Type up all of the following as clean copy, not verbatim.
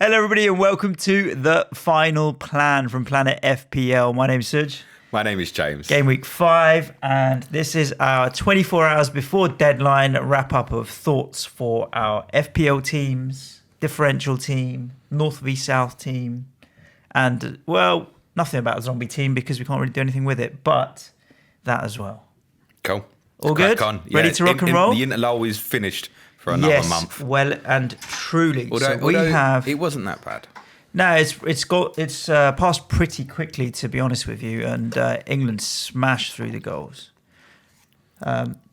Hello, everybody, and welcome to the final plan from Planet FPL. My name's Suj. My name is James. Game week 5, and this is our 24 hours before deadline wrap-up of thoughts for our FPL teams, differential team, North v South team, and, well, nothing about the zombie team because we can't really do anything with it, but that as well. Cool. All good? Ready to rock and roll? The interlull is finished for another month. Yes, well and truly. Although it wasn't that bad. No, it's passed pretty quickly, to be honest with you, and England smashed through the goals.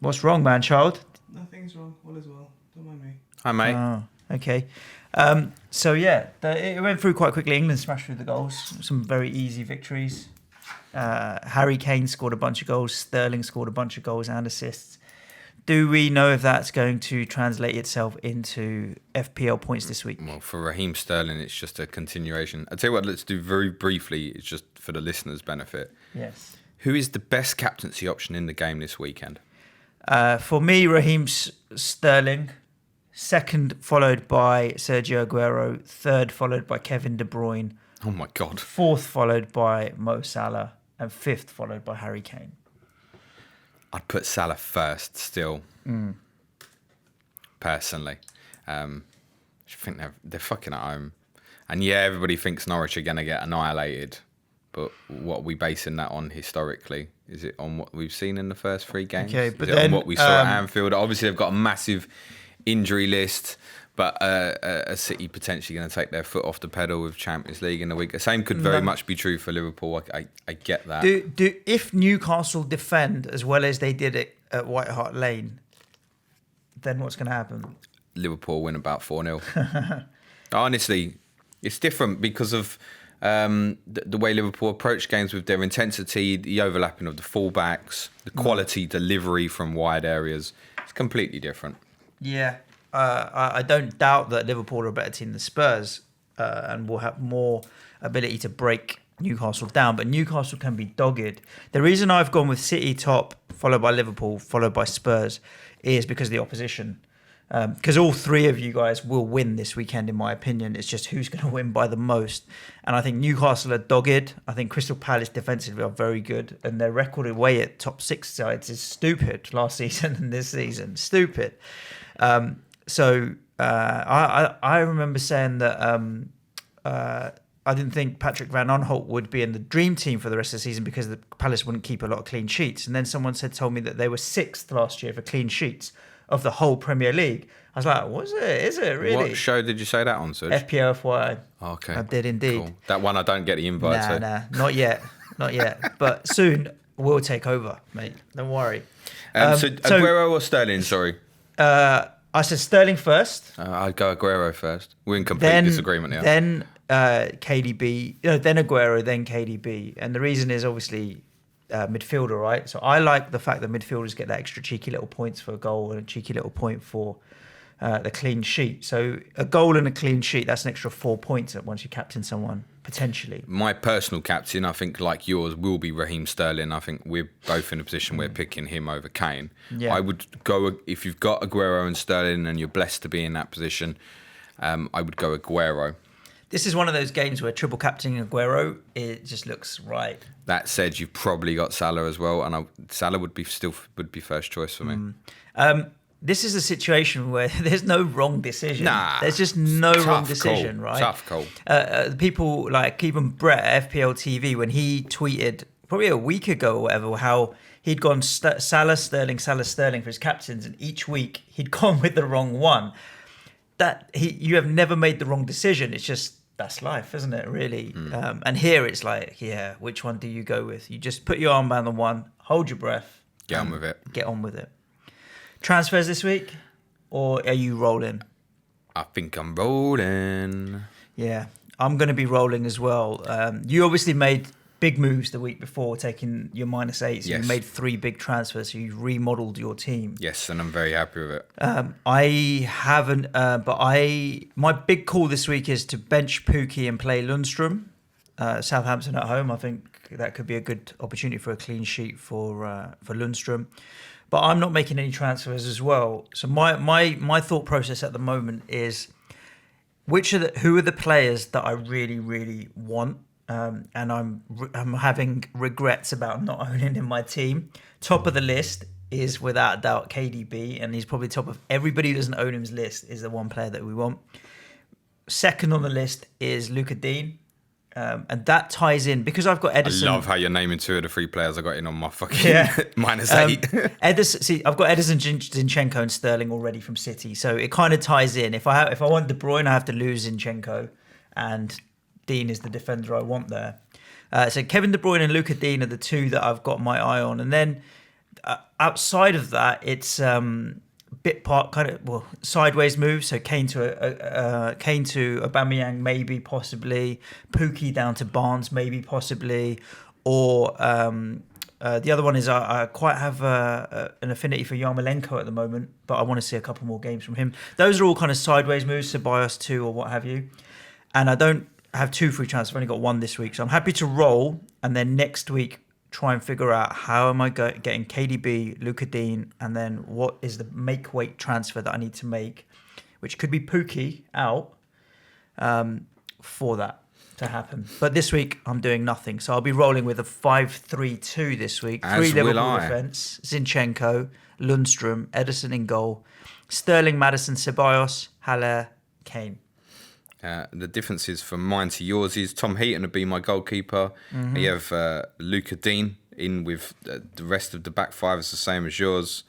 What's wrong, man, child? Nothing's wrong. All is well. Don't mind me. Hi, mate. Oh, okay. It went through quite quickly. England smashed through the goals. Some very easy victories. Harry Kane scored a bunch of goals. Sterling scored a bunch of goals and assists. Do we know if that's going to translate itself into FPL points this week? Well, for Raheem Sterling, it's just a continuation. I'll tell you what, let's do very briefly, it's just for the listeners' benefit. Yes. Who is the best captaincy option in the game this weekend? For me, Raheem Sterling. Second, followed by Sergio Aguero. Third, followed by Kevin De Bruyne. Oh, my God. Fourth, followed by Mo Salah. And fifth, followed by Harry Kane. I'd put Salah first still, personally. I think they're fucking at home. And yeah, everybody thinks Norwich are going to get annihilated. But what are we basing that on historically? Is it on what we've seen in the first 3 games? Okay, but Is it then, on what we saw at Anfield? Obviously, they've got a massive injury list. But a City potentially going to take their foot off the pedal with Champions League in the week. The same could very much be true for Liverpool. I get that. If Newcastle defend as well as they did it at White Hart Lane, then what's going to happen? Liverpool win about 4-0. Honestly, it's different because of the way Liverpool approach games with their intensity, the overlapping of the fullbacks, the quality delivery from wide areas. It's completely different. Yeah. I don't doubt that Liverpool are a better team than Spurs and will have more ability to break Newcastle down. But Newcastle can be dogged. The reason I've gone with City top, followed by Liverpool, followed by Spurs, is because of the opposition. Because all 3 of you guys will win this weekend, in my opinion. It's just who's going to win by the most. And I think Newcastle are dogged. I think Crystal Palace defensively are very good. And their record away at top 6 sides is stupid last season and this season. Stupid. So I remember saying that I didn't think Patrick Van Aanholt would be in the dream team for the rest of the season because the Palace wouldn't keep a lot of clean sheets. And then someone told me that they were 6th last year for clean sheets of the whole Premier League. I was like, was it? Is it really? What show did you say that on, Suj? FPL. Okay. I did indeed. Cool. That one I don't get the invite to. Nah, not yet. Not yet. But soon we'll take over, mate. Don't worry. So Aguero or Sterling, sorry? I said Sterling first. I'd go Aguero first. We're in complete disagreement here. Then KDB, then Aguero, then KDB. And the reason is obviously midfielder, right? So I like the fact that midfielders get that extra cheeky little points for a goal and a cheeky little point for the clean sheet. So a goal and a clean sheet, that's an extra 4 points once you captain someone, potentially. My personal captain, I think, like yours, will be Raheem Sterling. I think we're both in a position where picking him over Kane. Yeah. I would go, if you've got Aguero and Sterling and you're blessed to be in that position, I would go Aguero. This is one of those games where triple captaining Aguero, it just looks right. That said, you've probably got Salah as well, and Salah would be first choice for me. This is a situation where there's no wrong decision. Nah, there's just no wrong decision, call. right? Tough call. People like even Brett at FPL TV, when he tweeted probably a week ago or whatever, how he'd gone Salah, Sterling for his captains, and each week he'd gone with the wrong one. You have never made the wrong decision. It's just, that's life, isn't it, really? And here it's like, yeah, which one do you go with? You just put your armband on one, hold your breath. Get on with it. Get on with it. Transfers this week, or are you rolling? I think I'm rolling. Yeah, I'm going to be rolling as well. You obviously made big moves the week before, taking your -8. So yes. You made 3 big transfers, so you remodeled your team. Yes, and I'm very happy with it. I haven't, but my big call this week is to bench Pookie and play Lundstrom. Southampton at home. I think that could be a good opportunity for a clean sheet for Lundstrom. But I'm not making any transfers as well. So my thought process at the moment is who are the players that I really, really want, and I'm having regrets about not owning in my team. Top of the list is without a doubt KDB, and he's probably top of everybody who doesn't own him's list. Is the one player that we want. Second on the list is Luca Dean. And that ties in because I've got Edison. I love how you're naming 2 of the 3 players I got in on my fucking -8. Edison, see, I've got Edison, Zinchenko, and Sterling already from City, so it kind of ties in. If I want De Bruyne, I have to lose Zinchenko, and Dean is the defender I want there. So Kevin De Bruyne and Luca Dean are the 2 that I've got my eye on, and then outside of that, it's bit part kind of sideways moves. So Kane to Aubameyang, maybe possibly Pookie down to Barnes, maybe possibly, or the other one is I quite have an affinity for Yarmolenko at the moment, but I want to see a couple more games from him. Those are all kind of sideways moves, Ceballos 2 or what have you, and I don't have 2 free transfers. I've only got 1 this week, so I'm happy to roll, and then next week try and figure out how am I getting KDB, Luca Dean, and then what is the make weight transfer that I need to make, which could be Pookie out for that to happen. But this week I'm doing nothing, so I'll be rolling with a 5-3-2 this week. As 3 will Liverpool I. defence: Zinchenko, Lundstrom, Edison in goal, Sterling, Maddison, Ceballos, Haller, Kane. The differences from mine to yours is Tom Heaton would be my goalkeeper. You have Luca Dean in with the rest of the back 5 is the same as yours.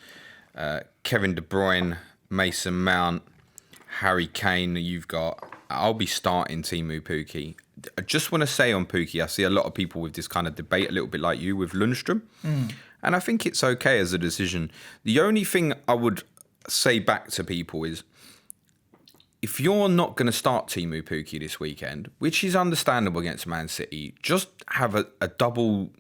Kevin De Bruyne, Mason Mount, Harry Kane. I'll be starting Timu Pukki. I just want to say on Pukki, I see a lot of people with this kind of debate, a little bit like you with Lundstrom. And I think it's okay as a decision. The only thing I would say back to people is, if you're not going to start Timu Pukki this weekend, which is understandable against Man City, just have a double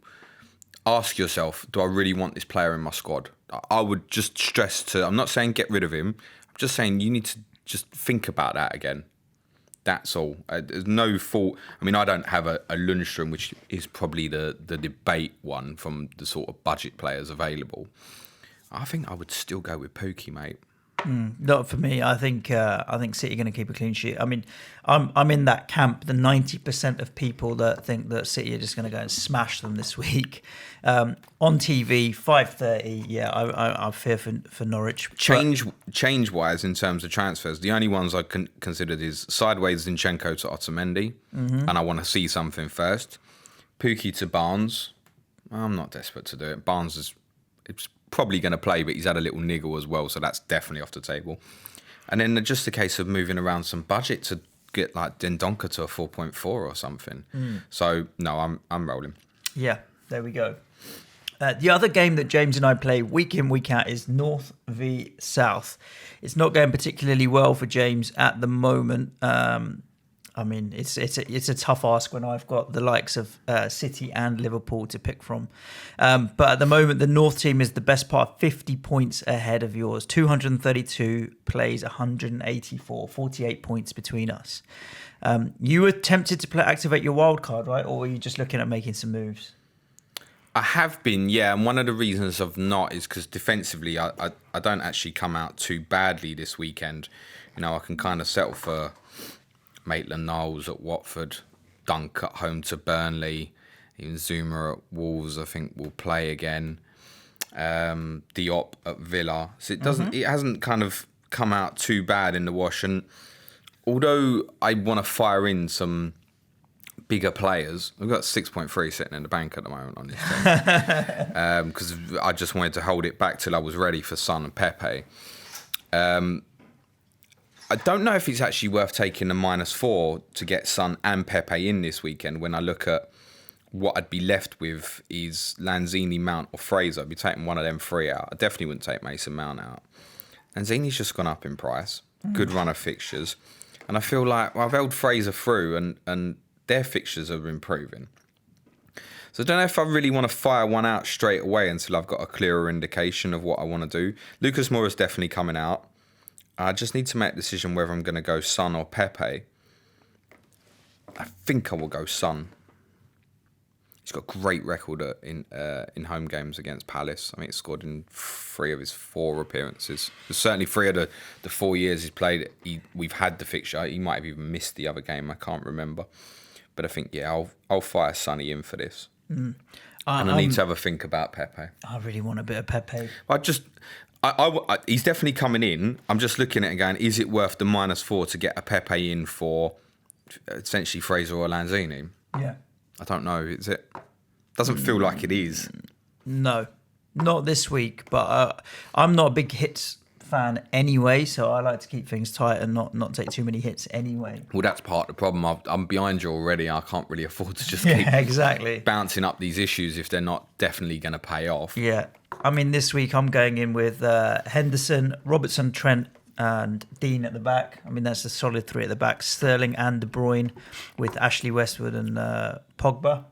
ask yourself, do I really want this player in my squad? I would just stress I'm not saying get rid of him. I'm just saying you need to just think about that again. That's all. There's no fault. I mean, I don't have a Lundstrom, which is probably the debate one from the sort of budget players available. I think I would still go with Pukki, mate. Not for me. I think City are going to keep a clean sheet. I mean, I'm in that camp. The 90% of people that think that City are just going to go and smash them this week on TV, 5:30. Yeah, I fear for Norwich. Change wise in terms of transfers, the only ones I considered is sideways Zinchenko to Otamendi, and I want to see something first. Pukki to Barnes. I'm not desperate to do it. Barnes it's probably going to play, but he's had a little niggle as well, so that's definitely off the table. And then just a case of moving around some budget to get like Dendonka to a 4.4 or something. So no, I'm rolling. Yeah, there we go. The other game that James and I play week in, week out is North v South. It's not going particularly well for James at the moment. I mean, it's a tough ask when I've got the likes of City and Liverpool to pick from. But at the moment, the North team is the best part, 50 points ahead of yours. 232 plays, 184, 48 points between us. You were tempted to activate your wild card, right? Or were you just looking at making some moves? I have been, yeah. And one of the reasons I've not is because defensively, I don't actually come out too badly this weekend. You know, I can kind of settle for Maitland-Niles at Watford, Dunk at home to Burnley, even Zuma at Wolves I think will play again, Diop at Villa. So it hasn't kind of come out too bad in the wash. And although I want to fire in some bigger players, we've got 6.3 sitting in the bank at the moment on this team because I just wanted to hold it back till I was ready for Son and Pepe. I don't know if it's actually worth taking the -4 to get Son and Pepe in this weekend. When I look at what I'd be left with is Lanzini, Mount or Fraser. I'd be taking one of them 3 out. I definitely wouldn't take Mason Mount out. Lanzini's just gone up in price. Good run of fixtures. And I feel like I've held Fraser through and their fixtures are improving. So I don't know if I really want to fire one out straight away until I've got a clearer indication of what I want to do. Lucas Moura's definitely coming out. I just need to make a decision whether I'm going to go Son or Pepe. I think I will go Son. He's got a great record in home games against Palace. I think he's scored in 3 of his 4 appearances. Certainly 3 of the 4 years he's played, we've had the fixture. He might have even missed the other game. I can't remember. But I think, I'll fire Sonny in for this. And I need to have a think about Pepe. I really want a bit of Pepe. He's definitely coming in. I'm just looking at it and going, is it worth the -4 to get a Pepe in for essentially Fraser or Lanzini? Yeah. I don't know. Is it? Doesn't feel like it is. No, not this week. But I'm not a big hits fan anyway, so I like to keep things tight and not take too many hits anyway. Well, that's part of the problem. I'm behind you already. I can't really afford to just Yeah, keep exactly. bouncing up these issues if they're not definitely going to pay off. Yeah. I mean, this week I'm going in with Henderson, Robertson, Trent, and Dean at the back. I mean, that's a solid 3 at the back. Sterling and De Bruyne with Ashley Westwood and Pogba.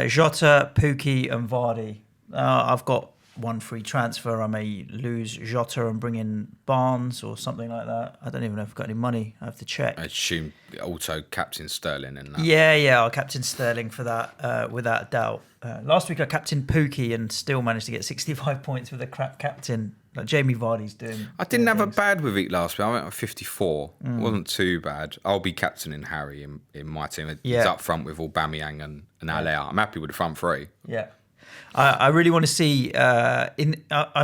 Jota, Pukki, and Vardy. I've got 1 free transfer. I may lose Jota and bring in Barnes or something like that. I don't even know if I've got any money. I have to check. I assume also captain Sterling in that. Yeah, I'll captain Sterling for that, without a doubt. Last week I captained Pukki and still managed to get 65 points with a crap captain. Like Jamie Vardy's doing. I didn't have a bad with it last week. I went on 54. It wasn't too bad. I'll be captaining Harry in my team. He's up front with Aubameyang and Allaire. I'm happy with the front 3. Yeah. I really want to see. I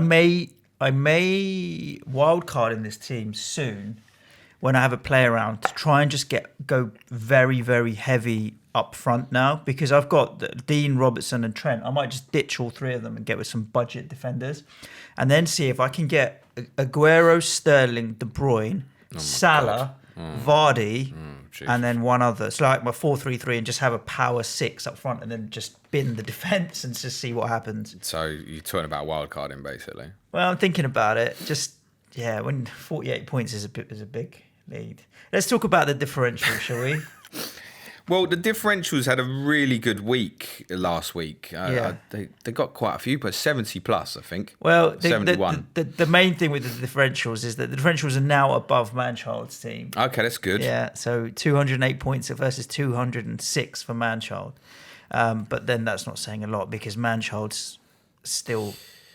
may wildcard in this team soon when I have a play around to try and just go very, very heavy up front now, because I've got Dean, Robertson, and Trent. I might just ditch all 3 of them and get with some budget defenders, and then see if I can get Aguero, Sterling, De Bruyne, Salah, Vardy, and then 1 other. So like my 4-3-3, and just have a power 6 up front, and then just bin the defence and just see what happens. So you're talking about wildcarding, basically. Well, I'm thinking about it. Just when 48 points is a big lead. Let's talk about the differential, shall we? Well, the differentials had a really good week last week. They got quite a few, but 70 plus, I think. Well, 71. The main thing with the differentials is that the differentials are now above Manchild's team. Okay, that's good. Yeah, so 208 points versus 206 for Manchild. But then that's not saying a lot, because Manchild's still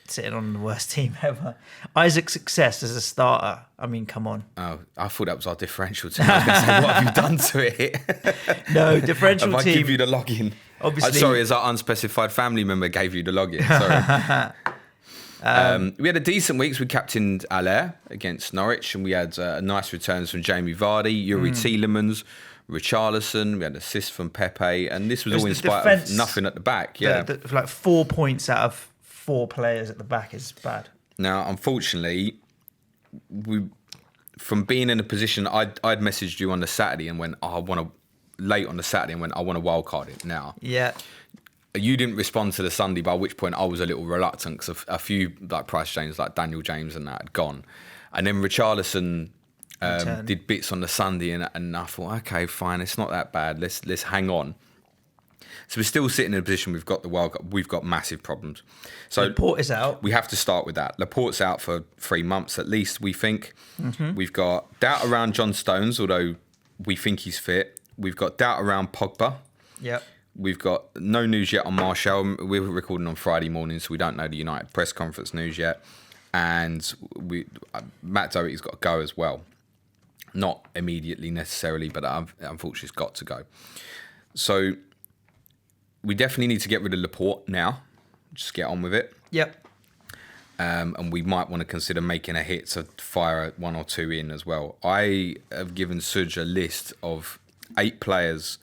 sitting on the worst team ever. Isaac's success as a starter. I mean, come on. Oh, I thought that was our differential team. I was going to say, what have you done to it? No, differential have team. I give you the login? Obviously. Sorry, as our unspecified family member gave you the login. Sorry. We had a decent week. We captained Allaire against Norwich, and we had nice returns from Jamie Vardy, Yuri Tielemans, Richarlison. We had assists from Pepe, and this was all in spite of nothing at the back. Yeah, like 4 points out of 4 players at the back is bad. Now, unfortunately, from being in a position, I'd messaged you on the Saturday and went, I want to wild card it now. Yeah. You didn't respond to the Sunday, by which point I was a little reluctant, because a few like price changes like Daniel James and that had gone. And then Richarlison did bits on the Sunday, and I thought, okay, fine, it's not that bad. Let's hang on. So we're still sitting in a position we've got the World Cup. We've got massive problems. So Laporte is out. We have to start with that. Laporte's out for 3 months at least, we think. Mm-hmm. We've got doubt around John Stones, although we think he's fit. We've got doubt around Pogba. Yep. We've got no news yet on Martial. We're recording on Friday morning, so we don't know the United press conference news yet. And Matt Doherty's got to go as well. Not immediately necessarily, but unfortunately he's got to go. So we definitely need to get rid of Laporte now. Just get on with it. Yep. And we might want to consider making a hit to fire 1 or 2 in as well. I have given Suj a list of 8 players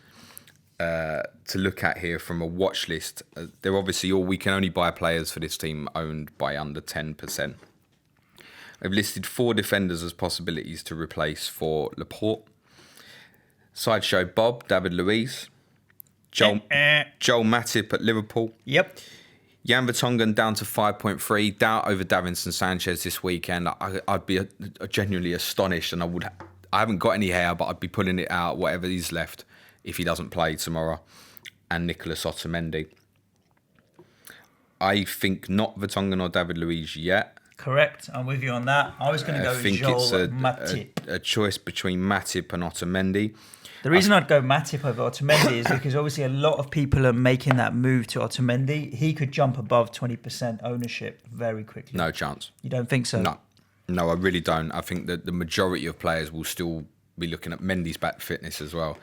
to look at here from a watch list. They're obviously we can only buy players for this team owned by under 10%. I've listed 4 defenders as possibilities to replace for Laporte. Sideshow Bob, David Luiz, Joel Matip at Liverpool. Yep. Jan Vertonghen down to 5.3. Doubt over Davinson Sanchez this weekend. I'd be genuinely astonished, and I haven't got any hair, but I'd be pulling it out, whatever he's left, if he doesn't play tomorrow. And Nicolas Otamendi. I think not Vertonghen or David Luiz yet. Correct. I'm with you on that. I was going to go with Joel Matip. A choice between Matip and Otamendi. The reason I'd go Matip over Otamendi is because obviously a lot of people are making that move to Otamendi. He could jump above 20% ownership very quickly. No chance. You don't think so? No, I really don't. I think that the majority of players will still be looking at Mendy's back fitness as well.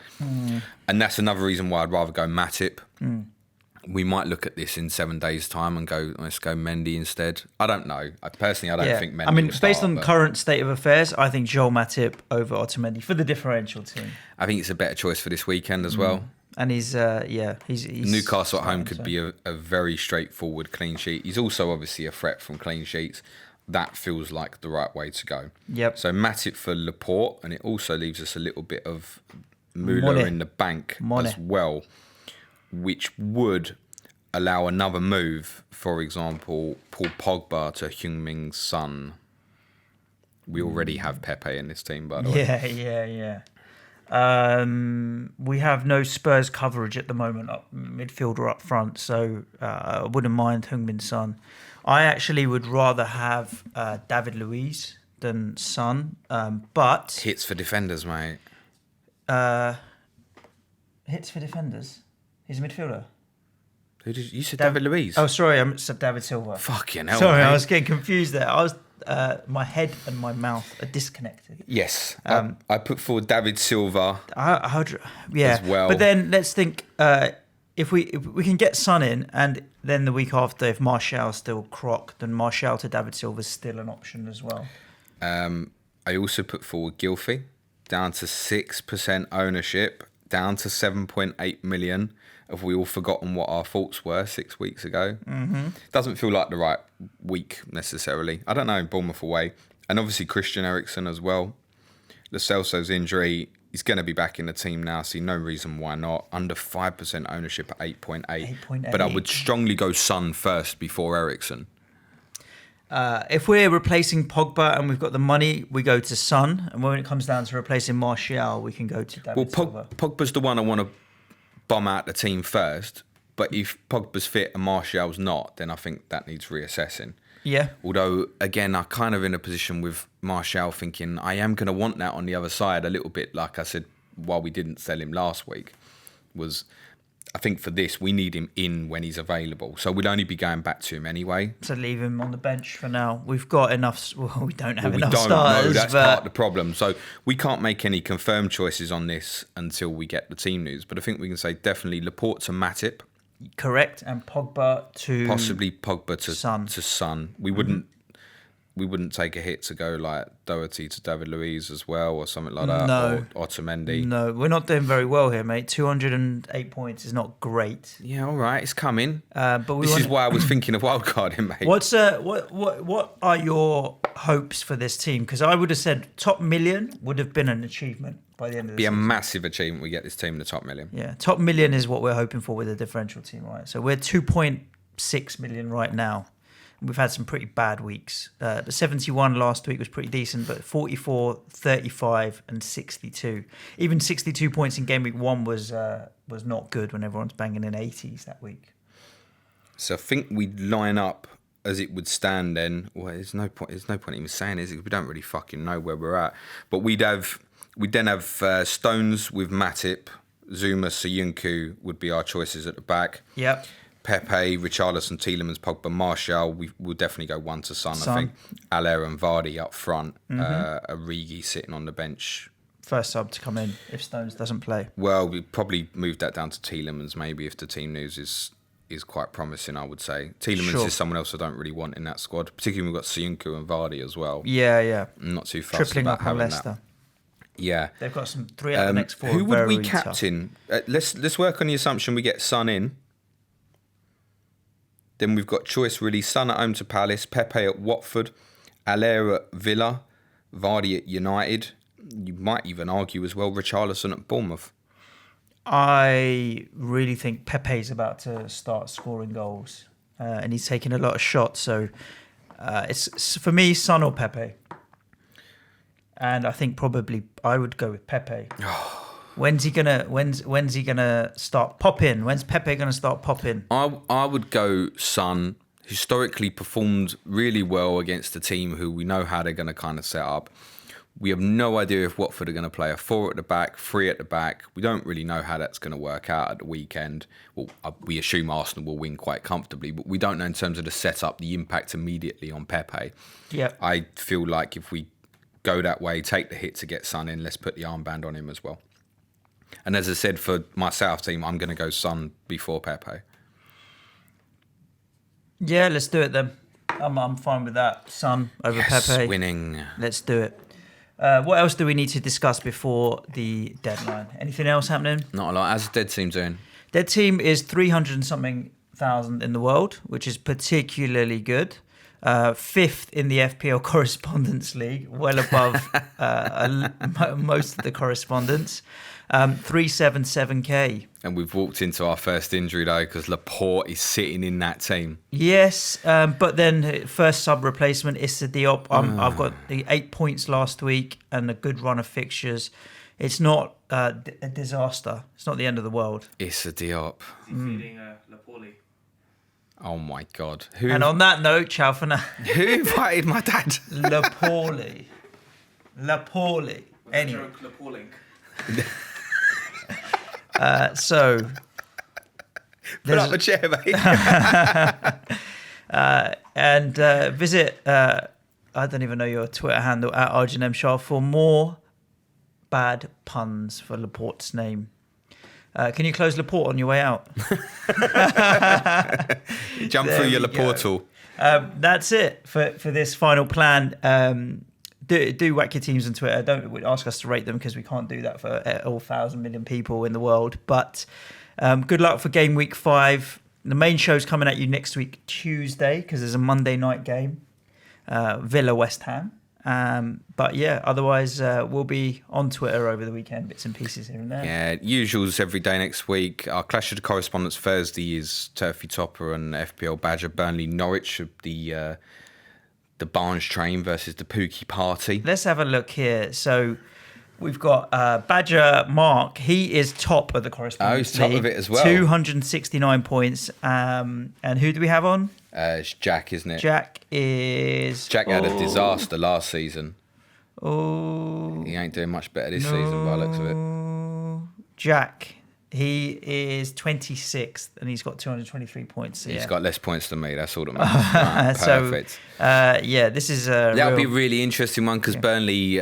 And that's another reason why I'd rather go Matip. We might look at this in 7 days' time and go, let's go Mendy instead. I don't know. I don't think Mendy will start, based on current state of affairs, I think Joel Matip over Otamendi for the differential team. I think it's a better choice for this weekend as well. And he's Newcastle at home could be a very straightforward clean sheet. He's also obviously a threat from clean sheets. That feels like the right way to go. Yep. So Matip for Laporte, and it also leaves us a little bit of moolah in the bank as well, which would allow another move. For example, Paul Pogba to Heung-min Son. We already have Pepe in this team, by the way. Yeah. We have no Spurs coverage at the moment, midfielder up front, so I wouldn't mind Heung-min Son. I actually would rather have David Luiz than Son, but... Hits for defenders, mate. Hits for defenders? He's a midfielder. You said David Luiz? Oh, sorry, I said David Silva. Fucking hell, sorry, mate. I was getting confused there. I was... my head and my mouth are disconnected. Yes, I put forward David Silva as well. But then let's think if we can get Son in, and then the week after, if Martial's still croc, then Martial to David Silva's still an option as well. I also put forward Gylfi down to 6% ownership, down to 7.8 million. Have we all forgotten what our thoughts were 6 weeks ago? Doesn't feel like the right week necessarily. I don't know, Bournemouth away. And obviously Christian Eriksen as well. Lo Celso's injury, he's going to be back in the team now. See no reason why not. Under 5% ownership at 8.8. But I would strongly go Son first before Eriksen. If we're replacing Pogba and we've got the money, we go to Son. And when it comes down to replacing Martial, we can go to David Silva. Pogba's the one I want to bomb out the team first, but if Pogba's fit and Martial's not, then I think that needs reassessing. Yeah. Although, again, I'm kind of in a position with Martial thinking I am going to want that on the other side a little bit, like I said, while we didn't sell him last week, was I think for this, we need him in when he's available. So we'd only be going back to him anyway. So leave him on the bench for now. We've got enough. Well, we don't have enough we don't starters. know. That's part of the problem. So we can't make any confirmed choices on this until we get the team news. But I think we can say definitely Laporte to Matip. Correct. And Pogba to... Possibly Pogba to Son. We wouldn't take a hit to go like Doherty to David Luiz as well or something like that. No. Or Otamendi. No, we're not doing very well here, mate. 208 points is not great. Yeah, all right, it's coming. But this is why I was thinking of wildcarding, mate. What are your hopes for this team? Because I would have said top million would have been an achievement by the end of the season. Be a massive achievement we get this team in the top million. Yeah, top million is what we're hoping for with a differential team, right? So we're 2.6 million right now. We've had some pretty bad weeks. But 71 last week was pretty decent, but 44, 35, and 62. Even 62 points in game week 1 was not good when everyone's banging in 80s that week. So I think we'd line up as it would stand then. Well, there's no point even saying it, we don't really fucking know where we're at. But we'd then have Stones with Matip, Zuma, Soyuncu would be our choices at the back. Yep. Pepe, Richarlison, Tielemans, Pogba, Martial. We will definitely go one to Son. I think Aller and Vardy up front. Origi sitting on the bench. First sub to come in if Stones doesn't play. Well, we probably move that down to Tielemans maybe if the team news is quite promising, I would say. Tielemans is someone else I don't really want in that squad. Particularly we've got Soyuncu and Vardy as well. Yeah. I'm not too fussed Tripling about up on having Leicester. that. Yeah. They've got some 3 out of the next 4. Who would we captain? Let's work on the assumption we get Son in. Then we've got choice really. Son at home to Palace, Pepe at Watford, Aller at Villa, Vardy at United. You might even argue as well Richarlison at Bournemouth. I really think Pepe's about to start scoring goals, and he's taking a lot of shots. So it's for me, Son or Pepe. And I think probably I would go with Pepe. When's he gonna start popping? When's Pepe gonna start popping? I would go Son. Historically performed really well against a team who we know how they're going to kind of set up. We have no idea if Watford are going to play a 4 at the back, 3 at the back. We don't really know how that's going to work out at the weekend. Well, we assume Arsenal will win quite comfortably, but we don't know in terms of the setup, the impact immediately on Pepe. Yeah. I feel like if we go that way, take the hit to get Son in, let's put the armband on him as well. And as I said, for my South team, I'm going to go Son before Pepe. Yeah, let's do it then. I'm fine with that. Son over Pepe. Winning. Let's do it. What else do we need to discuss before the deadline? Anything else happening? Not a lot. How's the Dead team doing? Dead team is 300 and something thousand in the world, which is particularly good. Fifth in the FPL Correspondence League, well above most of the correspondents. 377k. And we've walked into our first injury though, because Laporte is sitting in that team. Yes, but then first sub replacement Issa Diop. I've got the 8 points last week and a good run of fixtures. It's not a disaster. It's not the end of the world. Issa Diop. Is he feeding Lapoli? Oh my God. And on that note, ciao for now. Who invited my dad? Lapoli. Anyway. Lapoling. So Put up a chair, mate. and visit I don't even know your Twitter handle at Arjun Shah for more bad puns for Laporte's name. Can you close Laporte on your way out? Jump There through your we Laportal. That's it for this final plan. Do whack your teams on Twitter. Don't ask us to rate them because we can't do that for all 1,000 million people in the world. But good luck for game week 5. The main show's coming at you next week, Tuesday, because there's a Monday night game, Villa West Ham. But yeah, otherwise we'll be on Twitter over the weekend, bits and pieces here and there. Yeah, usuals every day next week. Our Clash of the Correspondents Thursday is Turfy Topper and FPL Badger, Burnley Norwich, the Barnes Train versus the Pookie Party. Let's have a look here. So we've got Badger Mark. He is top of the correspondence. Oh, he's top league, of it as well. 269 points. And who do we have on? It's Jack, isn't it? Jack had a disaster last season. Oh, He ain't doing much better this season by the looks of it. Jack. He is 26th and he's got 223 points. So He's yeah. got less points than me. That's all that matters. Right, perfect. Yeah, this is That'll be a really interesting one because Burnley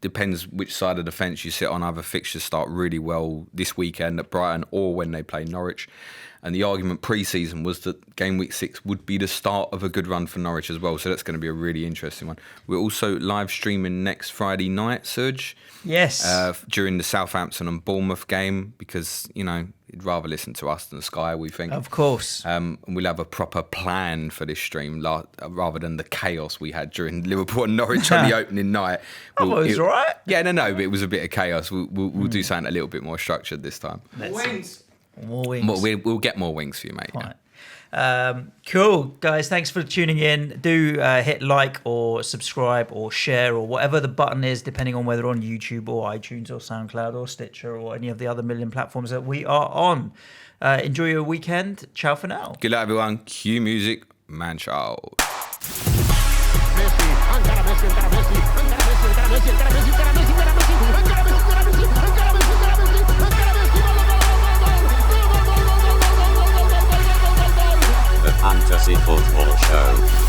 depends which side of the fence you sit on. Either fixtures start really well this weekend at Brighton or when they play Norwich. And the argument pre-season was that game week 6 would be the start of a good run for Norwich as well. So that's going to be a really interesting one. We're also live streaming next Friday night, Suj. Yes. During the Southampton and Bournemouth game because, you know, you'd rather listen to us than Sky, we think. Of course. And we'll have a proper plan for this stream rather than the chaos we had during Liverpool and Norwich on the opening night. I thought it was all right. Yeah, no, but it was a bit of chaos. We'll do something a little bit more structured this time. Wings. More wings. We'll get more wings for you, mate. Right. Cool, guys. Thanks for tuning in. Do hit like or subscribe or share or whatever the button is, depending on whether on YouTube or iTunes or SoundCloud or Stitcher or any of the other million platforms that we are on. Enjoy your weekend. Ciao for now. Good luck, everyone. Cue music, man child. The Fantasy Football Show.